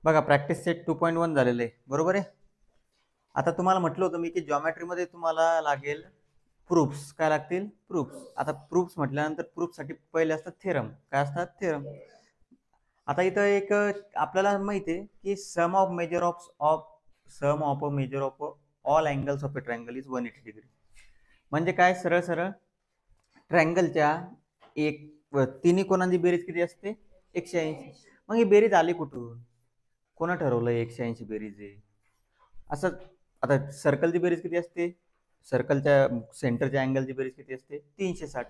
बघा practice set 2.1 झालेलं आहे बरोबर आहे. आता तुम्हाला म्हटलं होतं मी की जॉमेट्रीमध्ये तुम्हाला लागेल प्रूफ्स. काय लागतील? प्रूफ्स. आता प्रूफ्स म्हटल्यानंतर प्रूफसाठी पहिले असतात थेरम. काय असतात? थेरम. आता इथं एक आपल्याला माहिती आहे की sum of measure of a measure of all angles of a triangle is 180 degree. म्हणजे काय? सरळ सरळ ट्रायंगलच्या एक तिन्ही कोणांची बेरीज किती असते? 180. मग ही बेरीज आली कुठून? कोणा ठरवलं 180 बेरीज आहे असं? आता सर्कलची बेरीज किती असते? सर्कलच्या सेंटरच्या अँगलची बेरीज किती असते? 360.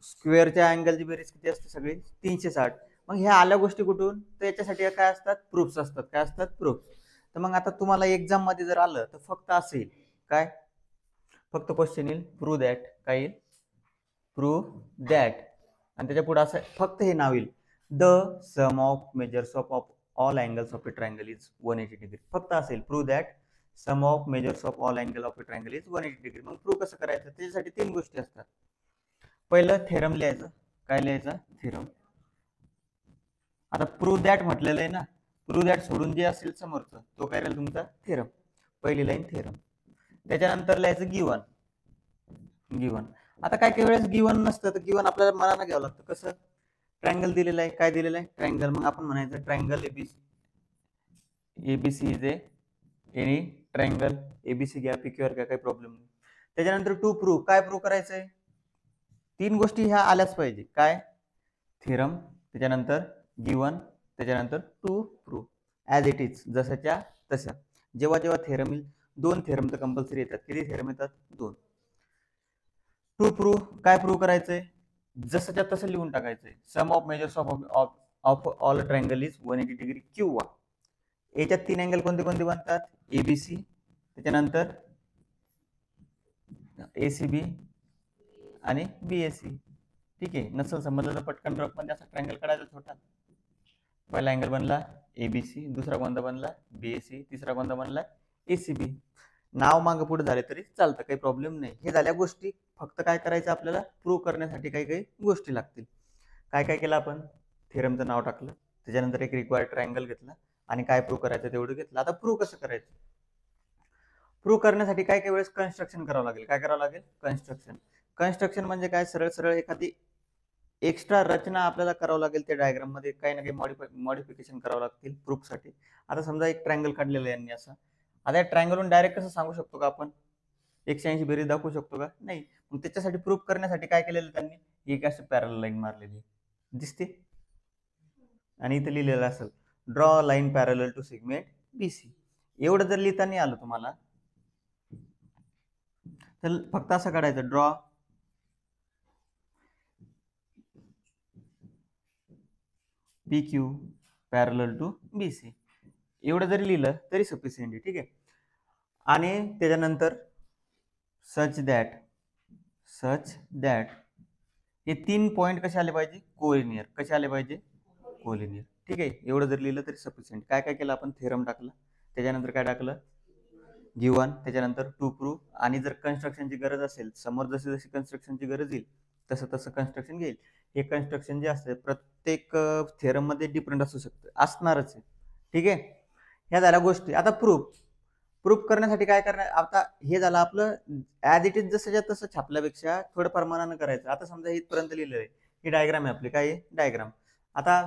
स्क्वेअरच्या अँगलची बेरीज किती असते? सगळी 360. मग ह्या आल्या गोष्टी कुठून? तर याच्यासाठी काय असतात? प्रूफ्स असतात. काय असतात? प्रूफ. तर मग आता तुम्हाला एक्झाम मध्ये जर आलं तर फक्त असेल काय? फक्त क्वेश्चन येईल प्रूव्ह दॅट. काय येईल? Prove that. आणि त्याच्या पुढे असं फक्त हे नाव येईल, the sum of measures of all angles of a triangle is 180 degree. फक्त असेल prove that sum of measures of all angle of a triangle is 180 degree. मग प्रूव्ह कसं करायचं? त्याच्यासाठी 3 गोष्टी असतात. पहिलं थेरम लिहायचं. काय लिहायचं? थेरम. आता प्रूव्ह दॅट म्हटलेलं आहे ना, प्रूव्ह दॅट सोडून जे असेल समोरचं तो काय राहील तुमचा? थेरम. पहिली लाईन थेरम. त्याच्यानंतर लिहायचं गिवन. गिवन. आता काय काही वेळेस गिवन नसतं तर गिवन आपल्याला मनानं घ्यावं लागतं. कसं? ट्रायंगल दिलेला आहे. काय दिलेलं आहे? ट्रायंगल. मग आपण म्हणायचं triangle ABC is any triangle. ABC घ्या, पीक्यूआर घ्या, काही प्रॉब्लेम नाही. त्याच्यानंतर टू प्रूव्ह. काय प्रूव्ह करायचंय? 3 गोष्टी ह्या आल्याच पाहिजे. काय? थेरम, त्याच्यानंतर गिवन, त्याच्यानंतर to prove. As it is, जसंच्या तसं. जेव्हा जेव्हा थेरम येईल, 2 थेरम तर कंपल्सरी येतात. किती थेरम येतात? 2. To prove. काय प्रूव्ह करायचंय? जसंच्या तसं लिहून टाकायचंय. Sum of measures of all triangle is 180 degree. किंवा याच्यात 3 अँगल कोणते कोणते बनतात? एबीसी, त्याच्यानंतर एसीबी आणि बीएसी. ठीक आहे. नसल समजलं तर पटकन ड्रॉप मध्ये असा ट्रायंगल काढायचा छोटा. पहिला अँगल बनला एबीसी, दुसरा कोणता बनला? बीएसी, तिसरा कोणता बनला? एसीबी. नाव मागं पुढे झाले तरी चालतं, काही प्रॉब्लेम नाही. हे झाल्या गोष्टी. फक्त काय करायचं आपल्याला? प्रूव्ह करण्यासाठी काही काही गोष्टी लागतील. काय काय केलं आपण? थेरमचं नाव टाकलं, त्याच्यानंतर एक रिक्वायर्ड ट्रायंगल घेतला आणि काय प्रूव्ह करायचं तेवढं घेतलं. आता प्रूव्ह कसं करायचं? प्रूव्ह करण्यासाठी काय काही वेळेस कन्स्ट्रक्शन करावं लागेल. काय करावं लागेल? कन्स्ट्रक्शन. कन्स्ट्रक्शन म्हणजे काय? सरळ सरळ एखादी एक्स्ट्रा रचना आपल्याला करावं लागेल. त्या डायग्राम मध्ये काही ना काही मॉडिफिकेशन करावं लागतील प्रूफसाठी. आता समजा एक ट्रायंगल काढलेलं आहे यांनी असं. आता या ट्रायंगलवरून डायरेक्ट कसं सांगू शकतो का आपण 180 बेरीज दाखवू शकतो का? नाही. मग त्याच्यासाठी प्रूफ करण्यासाठी काय केलेलं त्यांनी? एक अशी पॅरल लाईन मारलेली दिसते आणि इथे लिहिलेलं असेल ड्रॉ लाईन पॅरल टू सेगमेंट बीसी. एवढं जर लिहिता नाही आलं तुम्हाला तर फक्त असं काढायचं, ड्रॉ पी क्यू पॅरल टू बी सी. एवढं जरी लिहिलं तरी सफिशियंट आहे. ठीक आहे. आणि त्याच्यानंतर सच दॅट हे 3 पॉईंट कसे आले पाहिजे? कोलिनियर. कसे आले पाहिजे? कोलिनियर. ठीक आहे. एवढं जर लिहिलं तरी सफिशियंट. काय काय केलं आपण? थेरम टाकलं, त्याच्यानंतर काय टाकलं? गिवन, त्याच्यानंतर टू प्रूव्ह. आणि जर कन्स्ट्रक्शनची गरज असेल, समोर जशी जशी कन्स्ट्रक्शनची गरज येईल तसं तसं कन्स्ट्रक्शन घेईल. हे कन्स्ट्रक्शन जे असते प्रत्येक थेरम मध्ये डिफरंट असू शकतं, असणारच आहे. ठीक आहे. ह्या झाल्या गोष्टी. आता प्रूफ करण्यासाठी काय करणार? आता हे झालं आपलं ऍज इट इज, जसं तसं छापल्यापेक्षा थोडं प्रमाणानं करायचं. आता समजा इथपर्यंत लिहिलं आहे, ही डायग्राम आहे आपली. काय आहे? डायग्राम. आता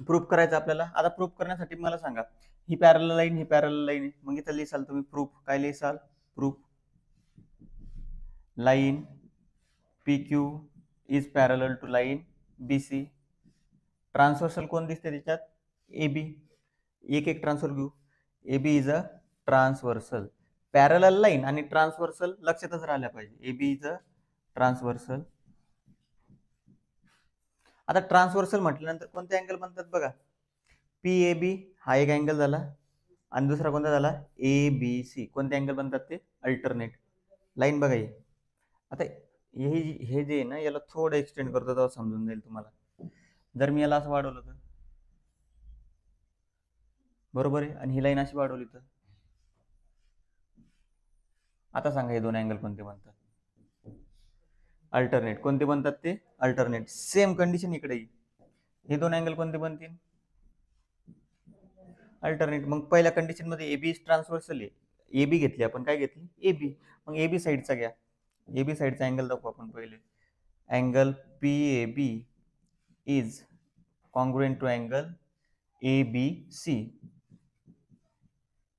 प्रूफ करायचं आपल्याला. आता प्रूफ करण्यासाठी मला सांगा, ही पॅरल लाईन, ही पॅरल लाईन आहे. मग इथं लिहिसाल तुम्ही प्रूफ. काय लिहिसाल? Proof line P Q is parallel to line B C. Transversal कोण दिसते त्याच्यात? एबी. एक एक ट्रान्सफर घेऊ. AB is a transversal. Parallel line आणि ट्रान्सवर्सल लक्षातच राहिल्या पाहिजे. AB is a transversal. आता ट्रान्सवर्सल म्हटल्यानंतर कोणते अँगल बनतात बघा? पी ए बी हा एक अँगल झाला आणि दुसरा कोणता झाला? ए बी सी. कोणते अँगल बनतात ते? Alternate line. बघा हे. आता हे जे आहे ना, याला थोडं एक्सटेंड करतो तेव्हा समजून जाईल तुम्हाला. जर मी याला असं वाढवलं तर बरोबर आहे, आणि ही लाईन अशी वाढवली तर. आता सांगा हे दोन अँगल कोणते बनतात? अल्टरनेट. कोणते बनतात ते? अल्टरनेट. सेम कंडिशन इकडे. हे दोन अँगल कोणते बनतील? अल्टरनेट. मग पहिल्या कंडिशन मध्ये एबी ट्रान्सव्हर्सल आहे, एबी घेतली आपण, काय घेतली एबी. मग एबी साईडचा घ्या, एबी साईडचा अँगल दाखवू आपण पहिले. Angle P A B is congruent to angle A B C.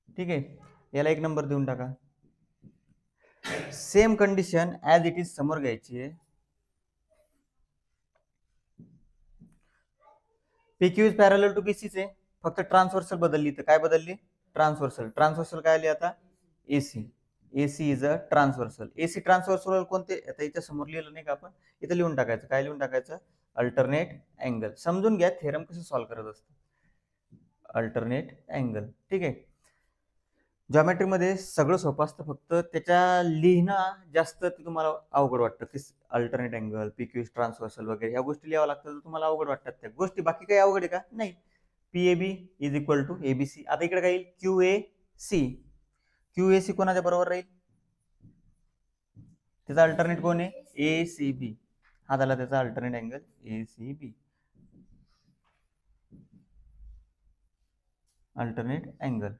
ठीक आहे, याला 1 नंबर देऊन टाका. Same condition as it is समोर घ्यायची आहे. PQ is parallel to BC चे, फक्त ट्रान्सव्हर्सल बदलली. तर काय बदलली? ट्रान्सव्हर्सल. ट्रान्सव्हर्सल काय आली आता? AC. AC is a transversal. AC transversal कोणते? आता इथे समोर लिहिलं नाही का आपण, इथं लिहून टाकायचं. काय लिहून टाकायचं? Alternate angle. समजून घ्या थेरम कसं सॉल्व्ह करत असतं. Alternate angle. ठीक आहे. जॉमेट्री मध्ये सगळं सोपं असतं, फक्त त्याच्या लिहिणं जास्त तुम्हाला अवघड वाटतं की अल्टरनेट अँगल, PQ ट्रान्सव्हर्सल वगैरे ह्या गोष्टी लिहाव्या लागतात, तर तुम्हाला अवघड वाटतात त्या गोष्टी. बाकी काही अवघड आहे का? नाही. PAB is equal to ABC. आता इकडे काय येईल? QAC. QAC कोणाच्या बरोबर राहील? त्याचा अल्टरनेट कोण आहे? ACB. हा झाला त्याचा alternate angle ACB. Alternate angle.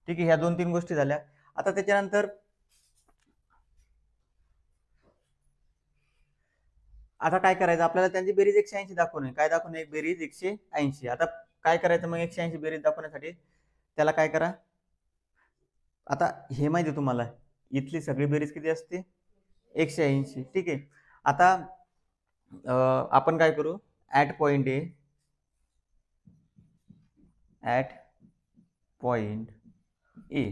ठीक आहे, ह्या 2-3 गोष्टी झाल्या. आता त्याच्यानंतर आता काय करायचं आपल्याला? त्यांची बेरीज 180 दाखवणे. काय दाखवणे? बेरीज 180. आता काय करायचं मग 180 बेरीज दाखवण्यासाठी? त्याला काय करा, आता हे माहिती आहे तुम्हाला, इथली सगळी बेरीज किती असते? 180. ठीक आहे. आता आपण काय करू? At point A, at point A,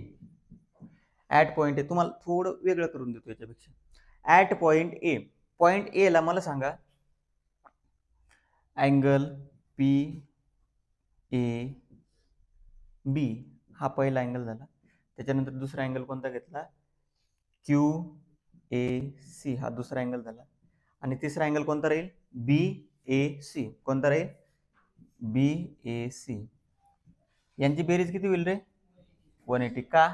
at point A तुम्हाला थोडं वेगळं करून देतो याच्यापेक्षा. At point A, point A ला मला सांगा अँगल पी ए बी हा पहिला अँगल झाला. त्याच्यानंतर दुसरा अँगल कोणता घेतला? क्यू ए सी हा दुसरा अँगल झाला. आणि तिसरा अँगल कोणता राहील? बी ए सी. कोणता राहील? बी ए सी. यांची बेरीज किती होईल रे? 180. का?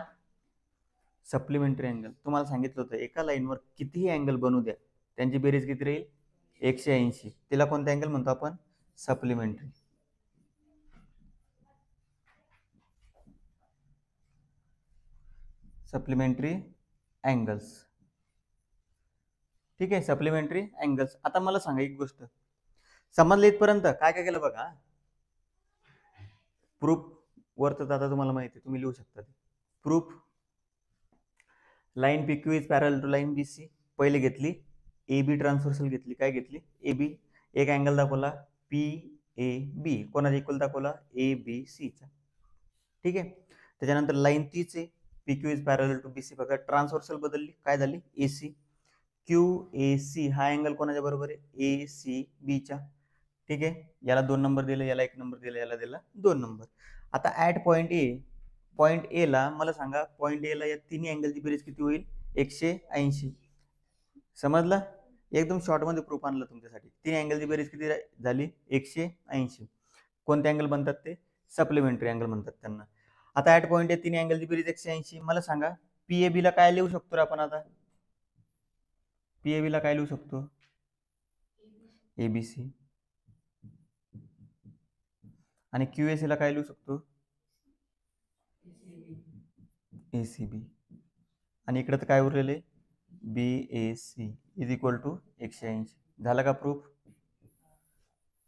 Supplementary angle. तुम्हाला सांगितलं होतं एका लाईनवर कितीही अँगल बनवू द्या, त्यांची बेरीज किती राहील? 180. तिला कोणता अँगल म्हणतो आपण? सप्लिमेंटरी. Supplementary angles. ठीक आहे, सप्लिमेंटरी अँगल्स. आता मला सांगा एक गोष्ट, समजलं इथपर्यंत? काय काय केलं बघा. प्रूफ वर तर आता तुम्हाला माहिती आहे, तुम्ही लिहू शकता. Proof line PQ is parallel to line BC. पहिले घेतली AB ट्रान्सव्हर्सल घेतली. काय घेतली? AB. एक अँगल दाखवला PAB, कोणाचा इक्वल दाखवला? ABC चा. ठीक आहे. त्याच्यानंतर लाईन तीच आहे, PQ is parallel to BC, फक्त ट्रान्सव्हर्सल बदलली. काय झाली? AC. QAC हा अँगल कोणाच्या बरोबर आहे? ACB च्या. ठीक आहे, याला 2 नंबर दिले, याला 1 नंबर दिला, याला दिला 2 नंबर. आता at point A, point A ला मला सांगा, पॉइंट ए ला या तिन्ही अँगलची बेरीज किती होईल? 180. समजलं? एकदम शॉर्ट मध्ये प्रूफ आणलं तुमच्यासाठी. तीन अँगलची बेरीज किती झाली? 180. कोणते अँगल बनतात ते? सप्लिमेंटरी अँगल म्हणतात त्यांना. आता ऍट पॉइंट ए तिन्ही अँगलची बेरीज 180. मला सांगा PAB ला काय लिहू शकतो रे आपण? आता PAB ला काय लिहू शकतो? ABC. आणि QAC ला काय लिहू शकतो? ACB. आणि इकडे तर काय उरलेले? BAC is equal to 180. झाला का प्रूफ?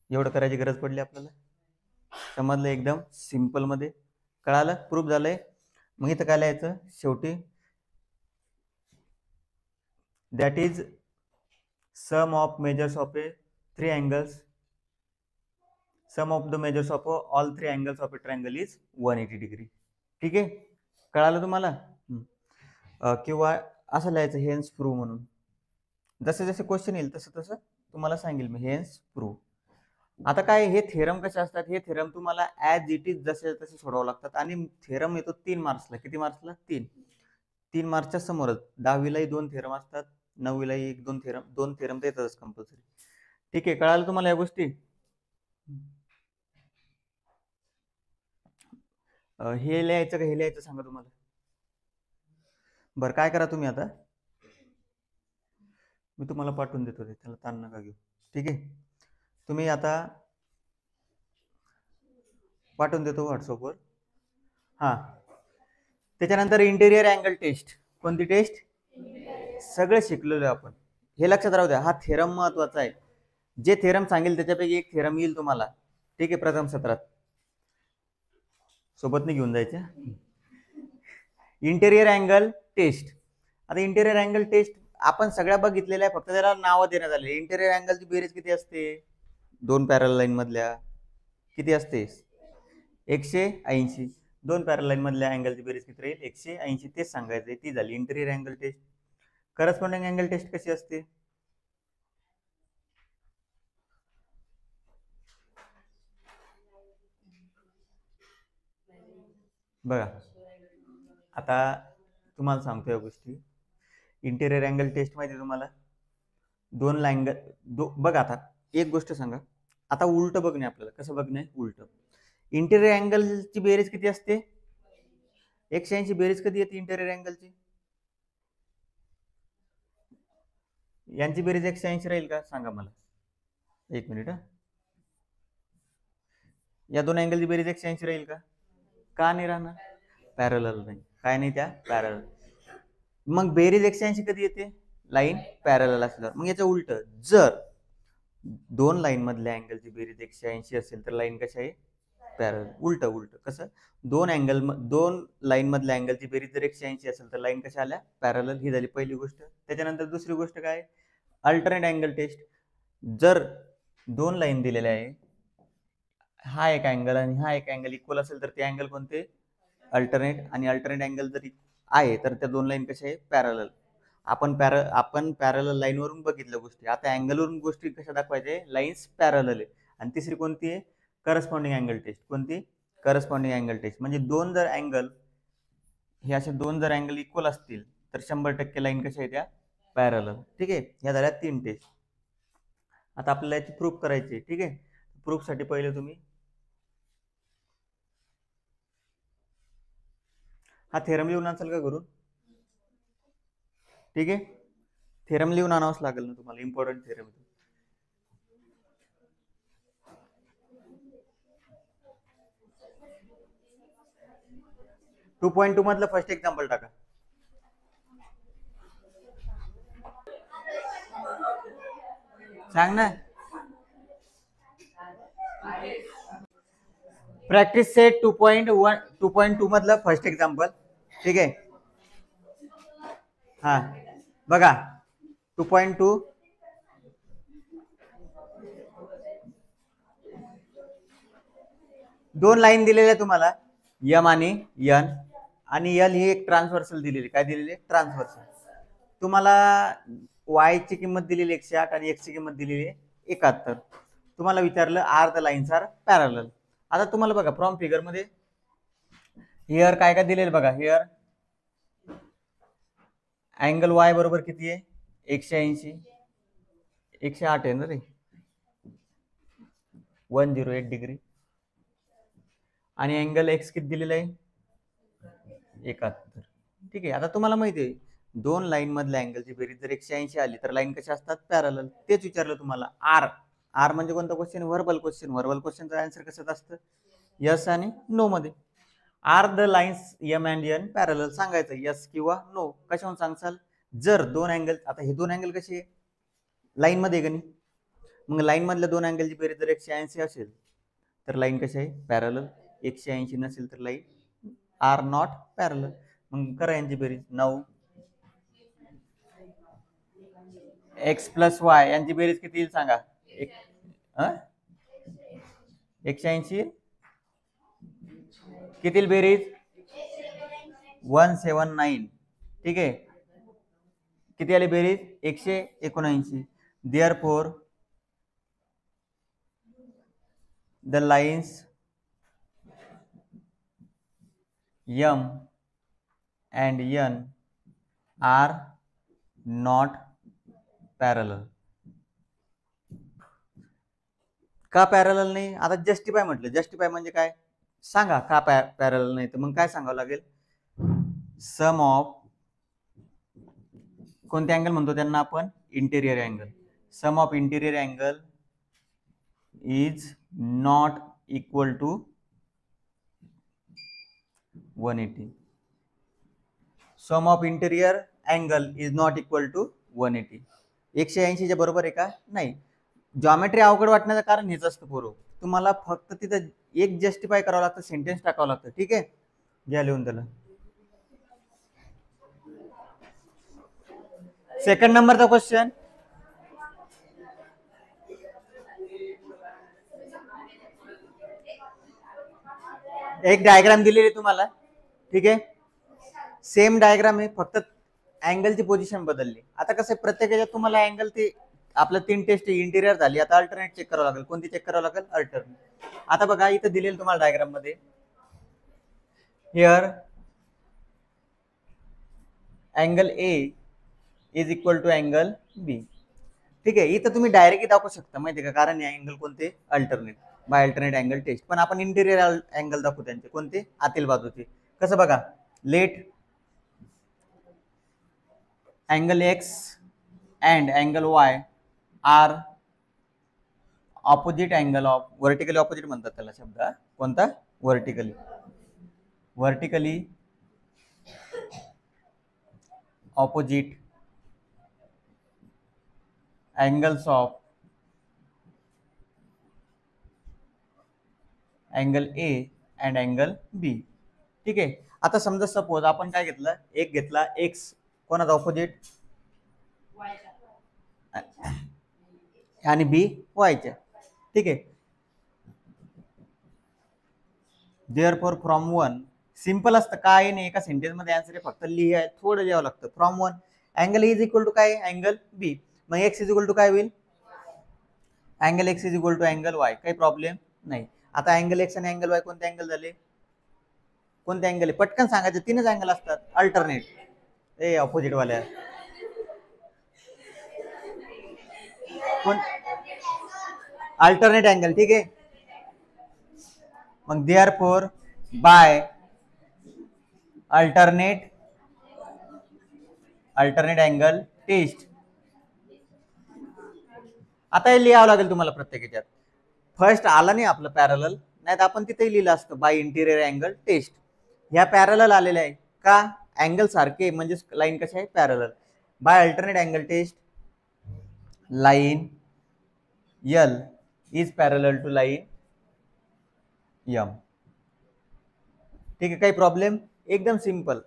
एवढं करायची गरज पडली आपल्याला? समजलं? एकदम सिंपल मध्ये कळालं? प्रूफ झालंय. मग इथं काय लिहायचं शेवटी? That is sum of measures of a 3 angles, sum of the measures of all 3 angles of a triangle is 180 degree. ठीक आहे, कळालं तुम्हाला? किंवा असं लिहायचं हेन्स प्रूव्ह म्हणून. जसे जसे क्वेश्चन येईल तसं तसं तुम्हाला सांगेल मी हेन्स प्रूव्ह. आता काय हे थेरम कसे असतात? हे थेरम तुम्हाला ऍज इट इज जसे तसे सोडवावं लागतात. आणि थेरम येतो 3 मार्क्सला. किती मार्क्सला? 3 मार्क्सच्या समोरच. 10वीलाही 2 थेरम असतात, 9वीलाही 1-2 थेरम, 2 थेरम तर येतातच कंपल्सरी. ठीक आहे, कळालं तुम्हाला या गोष्टी? हे लिहायचं का हे लिहायचं सांगा तुम्हाला? बरं, काय करा तुम्ही आता, मी तुम्हाला पाठवून देतो ते, त्याला ताण नका घेऊ. ठीक आहे, तुम्ही आता पाठवून देतो व्हॉट्सअपवर. हा, त्याच्यानंतर इंटेरियर अँगल टेस्ट. कोणती टेस्ट? सगळे शिकलेलो आपण. हे लक्षात राहू द्या, हा थेरम महत्वाचा आहे. जे थेरम सांगेल त्याच्यापैकी एक थेरम येईल तुम्हाला, ठीक आहे, प्रथम सत्रात. सोबत नाही घेऊन जायचं. Interior angle test. आता इंटेरियर अँगल टेस्ट आपण सगळ्या बघितलेल्या आहे, फक्त त्याला नावं देण्यात आले. इंटेरियर अँगलची बेरीज किती असते? दोन पॅरल लाईन मधल्या किती असते? 180. दोन पॅरल लाईन मधल्या अँगलची बेरीज किती राहील? 180. तेच सांगायचंय, ती झाली interior angle test. Corresponding angle test कशी असते? बघा, आता तुम्हाला सांगतो या गोष्टी. इंटेरियर अँगल टेस्ट माहिती तुम्हाला? दोन लाईन बघा, आता एक गोष्ट सांगा, आता उलट बघणे आपल्याला. कसं बघणे? उलट. इंटेरियर अँगलची बेरीज किती असते? 180. बेरीज कधी येते इंटेरियर अँगलची? यांची बेरीज 180 राहील का? सांगा मला. एक मिनिट. या दोन अँगलची बेरीज 180 राहील का? का नाही राहणार? पॅरलल नाही. काय नाही त्या? पॅरलल. मग बेरीज 180 कधी येते? लाईन पॅरलल असल्यावर. मग याचं उलट, जर दोन लाईन मधल्या अँगलची बेरीज 180 असेल तर लाईन कशी आहे? पॅरलल. उलट उलट कसं? दोन लाईन मधल्या अँगलची बेरीज जर 180 असेल तर लाईन कशा आल्या? पॅरलल. ही झाली पहिली गोष्ट. त्याच्यानंतर दुसरी गोष्ट काय? Alternate angle test. जर दोन लाईन दिलेल्या आहे, हा एक अँगल आणि हा एक अँगल इक्वल असेल तर ते अँगल कोणते? अल्टरनेट. आणि अल्टरनेट अँगल जरी आहे तर त्या दोन लाईन कशा आहे? पॅरलल. आपण पॅरलल लाईन वरून बघितल्या गोष्टी. आता अँगल वरून गोष्टी कशा दाखवायचे? लाईन्स पॅरलल आहे. आणि तिसरी कोणती आहे? Corresponding angle test. कोणती? Corresponding angle test. म्हणजे दोन जर अँगल, हे असे दोन जर अँगल इक्वल असतील तर 100% लाईन कशा आहे? त्या पॅरलल. ठीक आहे. ह्या झाल्या 3 टेस्ट. आता आपल्याला याची प्रूफ करायची. ठीक आहे. प्रूफ साठी पहिले तुम्ही हा थेरम लिहून असाल का करून? ठीक आहे. थेरम लिहून आणावंच लागेल ना तुम्हाला, इम्पॉर्टंट थेरम. 2.2 मधलं फर्स्ट एक्झाम्पल टाका. सांग ना. प्रॅक्टिस सेट 2.2 मधलं फर्स्ट एक्झाम्पल. ठीक आहे. हा बघा, 2.2 दोन लाईन दिलेल्या तुम्हाला, यम आणि यन. आणि यल ही एक ट्रान्सव्हर्सल दिलेली. काय दिलेली? ट्रान्सव्हर्सल. तुम्हाला वाय ची किंमत दिलेली 108 आणि एक्स ची किंमत दिलेली 71. तुम्हाला विचारलं are the lines are parallel. आता तुम्हाला बघा फ्रॉम फिगर मध्ये हिअर काय काय दिलेलं बघा. हिअर अँगल वाय बरोबर किती आहे? 180. 108 आहे ना रे, 108 डिग्री. आणि अँगल एक्स किती दिलेला आहे? 71. ठीक आहे. आता तुम्हाला माहिती आहे दोन लाईन मधल्या अँगलची बेरीज जर 180 आली तर लाईन कशा असतात? पॅरलल. तेच विचारलं तुम्हाला. आर. आर म्हणजे कोणता क्वेश्चन? Verbal question. व्हर्बल क्वेश्चनचा आन्सर कसं असतं? यस आणि नो मध्ये. Are the lines M and N parallel सांगायचं, यस किंवा नो. कशाहून सांगसाल? जर दोन अँगल, आता हे दोन अँगल कसे लाईन मध्ये का नाही? मग लाईन मधल्या दोन अँगलची बेरीज जर 180 असेल तर लाईन कशी आहे? पॅरलल. 180 नसेल तर लाईन आर नॉट पॅरलल. मग करा यांची बेरीज. 9 एक्स प्लस वाय यांची बेरीज किती येईल सांगा? 180 किती बेरीज? 179. ठीक आहे. किती आली बेरीज? 179. Therefore the lines M and N are not parallel. का पॅरलल नाही? आता जस्टिफाय म्हटलं. जस्टिफाय म्हणजे काय? सांगा का पॅरलल नाही. तर मग काय सांगावं लागेल? सम ऑफ कोणते अँगल म्हणतो त्यांना आपण? Interior angle. Sum of interior angle is not equal to 180. Sum of interior angle is not equal to 180. 180 च्या बरोबर आहे का? नाही. जॉमेट्री अवघड वाटण्याचं कारण हेच असतं पोरं, तुम्हाला फक्त तिथं एक जस्टिफाय करावं लागतं, सेंटेन्स टाकावं लागतं. ठीक आहे, घ्या लिहून त्याला. सेकंड नंबरचा क्वेश्चन. एक डायग्राम दिलेली तुम्हाला. ठीक आहे, सेम डायग्राम आहे, फक्त अँगलची पोझिशन बदलली. आता कसं प्रत्येक याच्यात तुम्हाला अँगल ते आपलं 3 टेस्ट इंटिरियर झाली, आता अल्टरनेट चेक करावं लागेल. कोणती चेक करावं लागेल? अल्टरनेट. आता बघा इथं दिलेलं तुम्हाला डायग्राम मध्ये, here angle A is equal to angle B. ठीक आहे, इथं तुम्ही डायरेक्टली दाखवू शकता, माहिती का, कारण हे अँगल कोणते? Alternate, by alternate angle test. पण आपण इंटिरियर अँगल दाखवू त्यांचे, कोणते? आतील बाजूचे. कसं बघा, let angle X and angle Y are opposite angle of, vertically opposite म्हणतात त्याला शब्द. कोणता? Vertically. Vertically opposite angles of angle A and angle B. ठीक आहे, आता समजा सपोज आपण काय घेतलं, एक घेतला एक्स कोणाचा? ऑपोजिट, आणि बी वायच्या. ठीक आहे, देअरफॉर फ्रॉम वन, सिंपल असतं, काय नाही, एका सेंटेन्स मध्ये आन्सर आहे, फक्त लिहाय थोडं लिहावं लागतं. From one angle is equal to काय? Angle B. मग एक्स इज इक्वल टू काय होईल? Angle X is equal to angle Y. काही प्रॉब्लेम नाही. आता अँगल एक्स आणि अँगल वाय कोणते अँगल झाले? कोणते अँगल आहे? पटकन सांगायचे, 3च अँगल असतात. अल्टरनेट, ए ऑपोजिट वाल्या, कोण? Alternate angle. ठीक आहे, मग therefore by alternate angle test. आता हे लिहावं लागेल तुम्हाला प्रत्येक ह्याच्यात. फर्स्ट आला नाही आपलं पॅरलल, नाही तर आपण तिथेही लिहिलं असतं बाय इंटिरियर अँगल टेस्ट. ह्या पॅरलल आलेल्या आहे का? अँगल सारखे म्हणजे लाईन कशा आहे? Parallel. By alternate angle test line L is parallel to line M. ठीक आहे, काही प्रॉब्लेम? एकदम सिंपल.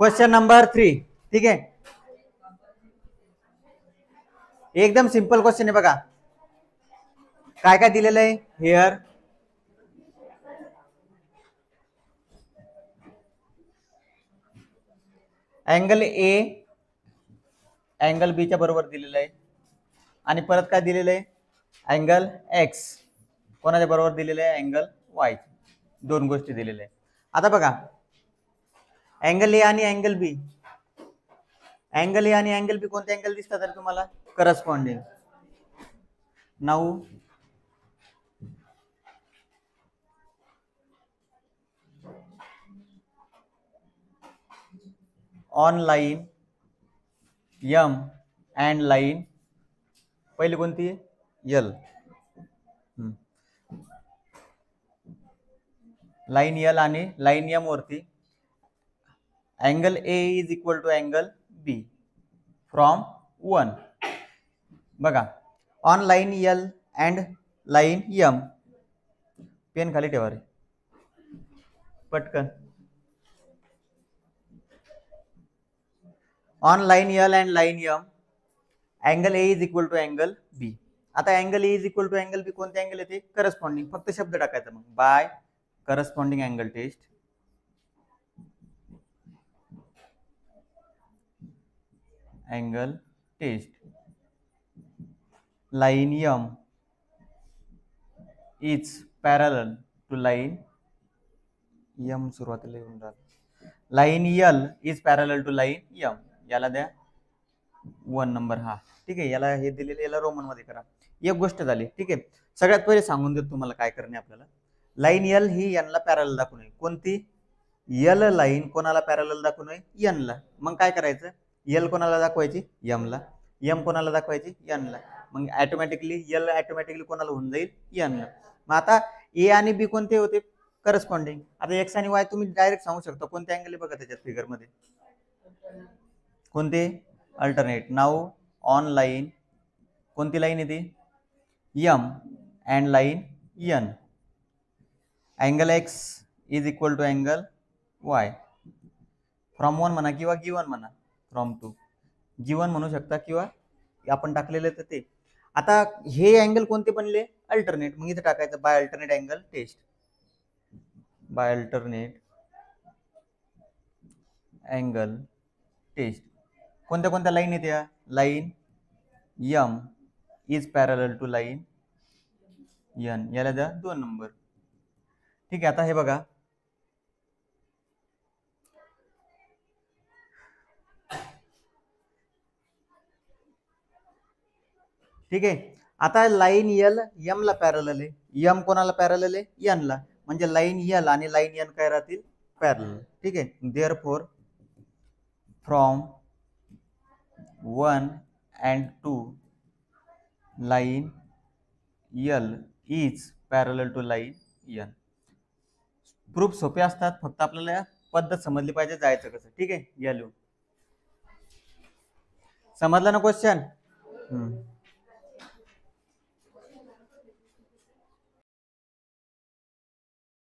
Question number 3. ठीक आहे, एकदम सिंपल क्वेश्चन आहे. बघा काय काय दिलेलं आहे. हिअर अँगल ए अँगल बी च्या बरोबर दिलेलं आहे, आणि परत काय दिलेलं आहे? अँगल एक्स कोणाच्या बरोबर दिलेलं आहे? Angle Y. 2 गोष्टी दिलेल्या आहे. आता बघा अँगल ए आणि अँगल बी, अँगल ए आणि अँगल बी कोणते अँगल दिसतात तर तुम्हाला? Corresponding. Now on line M and line, पहिली कोणती आहे? यल. लाईन यल आणि लाईन यम वरती angle A is equal to angle B from 1. बघा on line L and line M, pen खाली ठेवा रे पटकन. On line L and line M angle A is equal to angle B. आता angle A is equal to angle B कोणते angle येते? Corresponding. फक्त शब्द टाकायचा मग, by corresponding angle test line M is parallel to line M, सुरुवातीला येऊन राहिलं, line L is parallel to line M. याला द्या 1 नंबर हा. ठीक आहे, याला हे दिलेले, याला रोमन मध्ये करा. एक गोष्ट झाली. ठीक आहे, सगळ्यात पहिले सांगून देतो तुम्हाला काय करणे आपल्याला. लाईन यल ही यनला पॅरलल दाखवू नये. कोणती? यल लाईन कोणाला पॅरलल दाखवू नये? यनला. मग काय करायचं? यल कोणाला दाखवायची? यमला. यम कोणाला दाखवायची? यनला. मग ऑटोमॅटिकली यल ऑटोमॅटिकली कोणाला होऊन जाईल? यनला. मग आता ए आणि बी कोणते होते करस्पॉन्डिंग. आता एक्स आणि वाय तुम्ही डायरेक्ट सांगू शकता कोणते अँगल बघा त्याच्यात फिगर मध्ये कोणते अल्टरनेट. नाव ऑन लाईन कोणती लाईन येते M and line N. Angle X is equal to angle Y. From one म्हणा किंवा गिवन म्हणा, फ्रॉम टू गिवन म्हणू शकता किंवा आपण टाकलेले तर ते. आता हे अँगल कोणते बनले अल्टरनेट. मग इथे टाकायचं by alternate angle test. By alternate angle test. कोणत्या कोणत्या लाईन येत्या. Line M is parallel to line N. याला द्या 2 नंबर. ठीक आहे. आता हे बघा ठीक आहे. आता लाईन यल यम ला पॅरलल आहे. यम कोणाला पॅरलल आहे एन ला. म्हणजे लाईन यल आणि लाईन एन काय राहतील पॅरलल. ठीक आहे. Therefore from 1 and 2 line L is parallel to line N. Proof सोपे असतात, फक्त आपल्याला पद्धत समजली पाहिजे जायचं कसं. ठीक आहे. या लिहून समजलं ना क्वेश्चन.